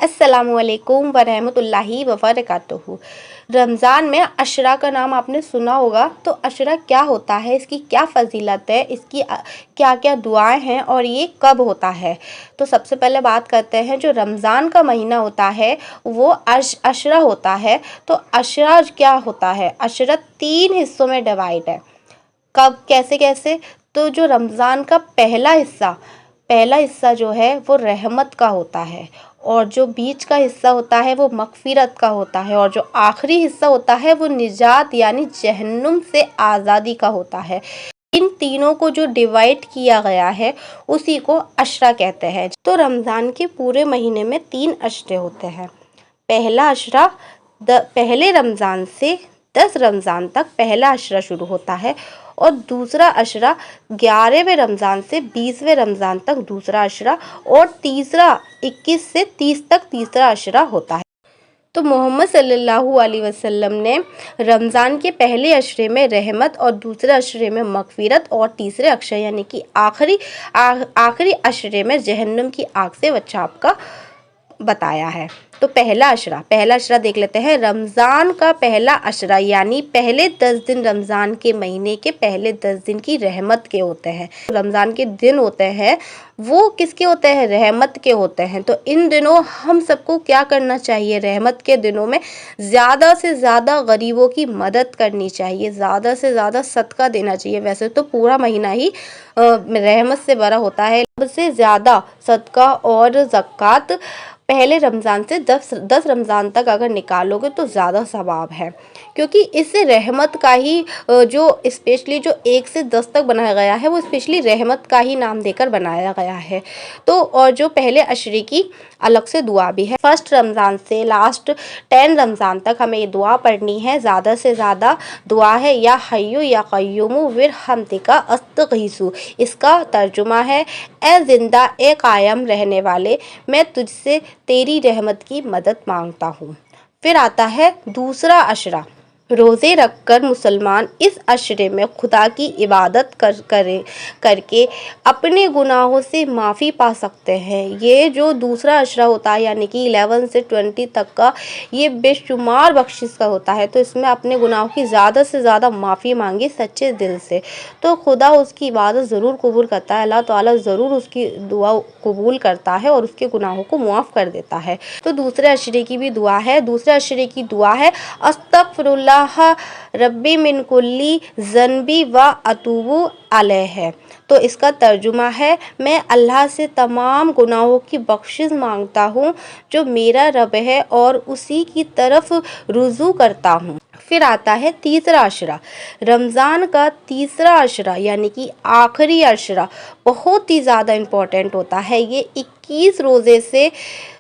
अस्सलामु अलैकुम वरहमतुल्लाहि वबरकातुहू। रमज़ान में अशरा का नाम आपने सुना होगा। तो अशरा क्या होता है, इसकी क्या फ़जीलत है, इसकी क्या क्या दुआएं हैं और ये कब होता है। तो सबसे पहले बात करते हैं, जो रमज़ान का महीना होता है वो अशरा होता है। तो अशरा क्या होता है, अशरा 3 हिस्सों में डिवाइड है। कब, कैसे कैसे। तो जो रमज़ान का पहला हिस्सा जो है वो रहमत का होता है, और जो बीच का हिस्सा होता है वो मग़फ़िरत का होता है, और जो आखिरी हिस्सा होता है वो निजात यानी जहन्नुम से आज़ादी का होता है। इन तीनों को जो डिवाइड किया गया है उसी को अशरा कहते हैं। तो रमज़ान के पूरे महीने में 3 अशरे होते हैं। पहला अशरा पहले रमज़ान से 10 रमज़ान तक पहला अशरा शुरू होता है, और दूसरा अशरा 11वें रमज़ान से 20वें रमज़ान तक दूसरा अशरा, और तीसरा 21 से 30 तक तीसरा अशरा होता है। तो मोहम्मद सल्लल्लाहु अलैहि वसल्लम ने रमज़ान के पहले अशरे में रहमत और दूसरे अशरे में मग़फ़िरत और तीसरे अशरे यानी कि आखिरी अशरे में जहन्नुम की आग से बचाव का बताया है। तो पहला अशरा देख लेते हैं। रमज़ान का पहला अशरा यानी पहले 10 दिन रमज़ान के महीने के पहले 10 दिन की रहमत के होते हैं। रमज़ान के दिन होते हैं वो किसके होते हैं, रहमत के होते हैं। तो इन दिनों हम सबको क्या करना चाहिए, रहमत के दिनों में ज़्यादा से ज़्यादा गरीबों की मदद करनी चाहिए, ज़्यादा से ज़्यादा सदका देना चाहिए। वैसे तो पूरा महीना ही रहमत से भरा होता है, सबसे ज़्यादा सदका और ज़कात पहले रमज़ान से 10 रमज़ान तक अगर निकालोगे तो ज़्यादा सवाब है, क्योंकि इससे रहमत का ही जो स्पेशली जो 1 से 10 तक बनाया गया है वो स्पेशली रहमत का ही नाम देकर बनाया गया है। तो और जो पहले अशरे की अलग से दुआ भी है। फर्स्ट रमज़ान से लास्ट 10 रमज़ान तक हमें ये दुआ पढ़नी है। ज़्यादा से ज़्यादा दुआ है या हय्यु या क़य्यूमु बिरहमतिका अस्तग़ीसु। इसका तर्जुमा है, ए ज़िंदा ए कायम रहने वाले, मैं तुझसे तेरी रहमत की मदद मांगता हूँ। फिर आता है दूसरा अशरा। रोज़े रखकर मुसलमान इस अशरे में खुदा की इबादत करके अपने गुनाहों से माफ़ी पा सकते हैं। ये जो दूसरा अशरा होता है यानी कि 11 से 20 तक का, ये बेशुमार बख्शिश का होता है। तो इसमें अपने गुनाहों की ज़्यादा से ज़्यादा माफ़ी मांगी सच्चे दिल से, तो खुदा उसकी इबादत ज़रूर कबूल करता है। अल्लाह ताला ज़रूर उसकी दुआ कबूल करता है और उसके गुनाहों को मुआफ़ कर देता है। तो दूसरे अशरे की भी दुआ है। दूसरे अशरे की दुआ है, अस्तग़फिरुल्लाह रब्बी मिन कुल्ली ज़न्बी व अतूबु अलैह। तो इसका तर्जुमा है, मैं अल्लाह से तमाम गुनाहों की बख्शिश मांगता हूँ जो मेरा रब है और उसी की तरफ रुजू करता हूँ। फिर आता है तीसरा अशरा। रमज़ान का तीसरा अशरा यानी कि आखिरी अशरा बहुत ही ज़्यादा इम्पोर्टेंट होता है। ये 21 रोज़े से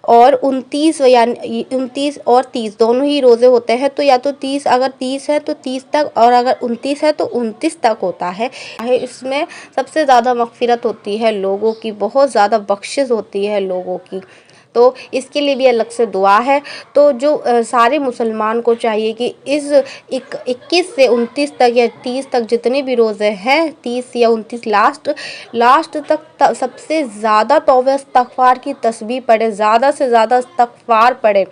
और 29 यानी 29 और 30 दोनों ही रोज़े होते हैं। तो या तो 30, अगर 30 है तो 30 तक, और अगर 29 है तो 29 तक होता है। इसमें सबसे ज़्यादा मग़फ़िरत होती है लोगों की, बहुत ज़्यादा बख्शिश होती है लोगों की। तो इसके लिए भी अलग से दुआ है। तो जो सारे मुसलमान को चाहिए कि इस 21 से 29 तक या 30 तक जितने भी रोज़े हैं, 30 या 29 लास्ट तक सबसे ज़्यादा तौबा इस्तग़फ़ार की तस्बीह पढ़े, ज़्यादा से ज़्यादा इस्तग़फ़ार पढ़े।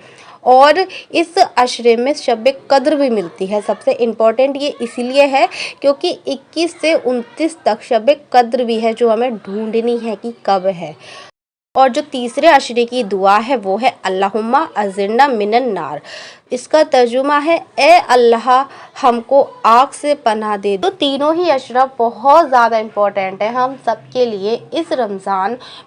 और इस अशरे में शब कद्र भी मिलती है। सबसे इम्पोर्टेंट ये इसीलिए है क्योंकि 21 से 29 तक शब कद्र भी है जो हमें ढूंढनी है कि कब है। और जो तीसरे अशरे की दुआ है वो है अल्लाहुम्मा अज़िरना मिनन नार। इसका तर्जुमा है, ए अल्लाह हमको आग से पनाह दे। तो तीनों ही अशरा बहुत ज़्यादा इम्पोर्टेंट है हम सब के लिए। इस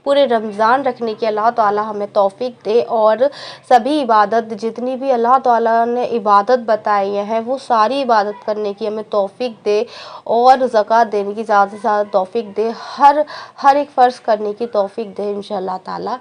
पूरे रमज़ान रखने की अल्लाह ताला हमें तौफ़ीक दे, और सभी इबादत जितनी भी अल्लाह ताला ने इबादत बताई है वो सारी इबादत करने की हमें तौफ़ीक दे, और ज़कात देने की ज़्यादा से ज़्यादा तौफ़ीक दे, हर एक फ़र्ज़ करने की तौफ़ीक दे इंशाअल्लाह ताला।